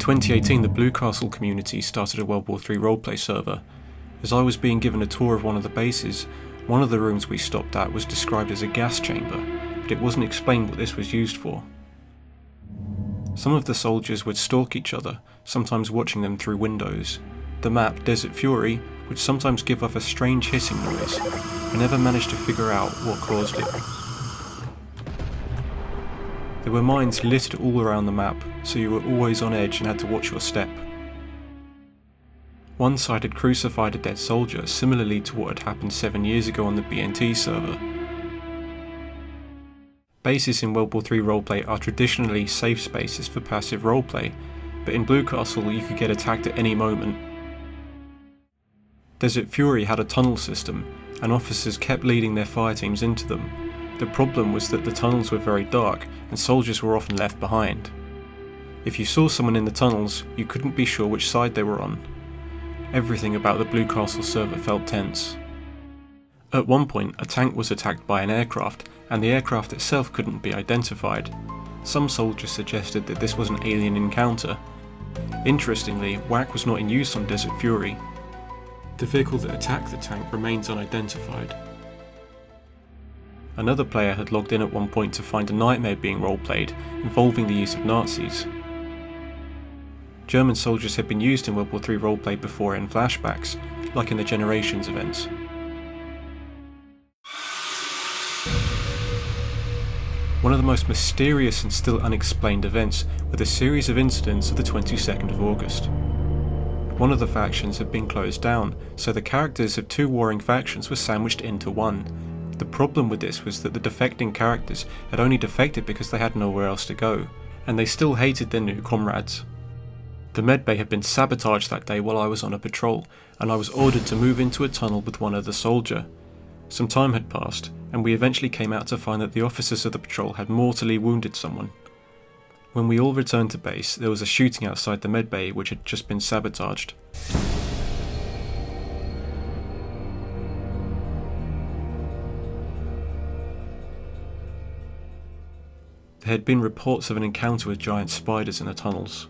2018, the Blue Castle community started a World War III roleplay server. As I was being given a tour of one of the bases, one of the rooms we stopped at was described as a gas chamber, but it wasn't explained what this was used for. Some of the soldiers would stalk each other, sometimes watching them through windows. The map, Desert Fury, would sometimes give off a strange hissing noise. I never managed to figure out what caused it. There were mines littered all around the map, so you were always on edge and had to watch your step. One side had crucified a dead soldier, similarly to what had happened 7 years ago on the BNT server. Bases in World War III roleplay are traditionally safe spaces for passive roleplay, but in Blue Castle you could get attacked at any moment. Desert Fury had a tunnel system, and officers kept leading their fire teams into them. The problem was that the tunnels were very dark, and soldiers were often left behind. If you saw someone in the tunnels, you couldn't be sure which side they were on. Everything about the Blue Castle server felt tense. At one point, a tank was attacked by an aircraft, and the aircraft itself couldn't be identified. Some soldiers suggested that this was an alien encounter. Interestingly, WAC was not in use on Desert Fury. The vehicle that attacked the tank remains unidentified. Another player had logged in at one point to find a nightmare being roleplayed, involving the use of Nazis. German soldiers had been used in World War III roleplay before in flashbacks, like in the Generations events. One of the most mysterious and still unexplained events were the series of incidents of the 22nd of August. One of the factions had been closed down, so the characters of two warring factions were sandwiched into one. The problem with this was that the defecting characters had only defected because they had nowhere else to go, and they still hated their new comrades. The medbay had been sabotaged that day while I was on a patrol, and I was ordered to move into a tunnel with one other soldier. Some time had passed, and we eventually came out to find that the officers of the patrol had mortally wounded someone. When we all returned to base, there was a shooting outside the medbay which had just been sabotaged. There had been reports of an encounter with giant spiders in the tunnels.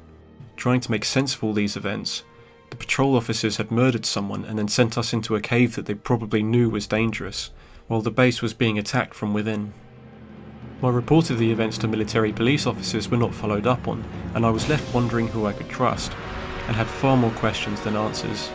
Trying to make sense of all these events, the patrol officers had murdered someone and then sent us into a cave that they probably knew was dangerous, while the base was being attacked from within. My report of the events to military police officers were not followed up on, and I was left wondering who I could trust, and had far more questions than answers.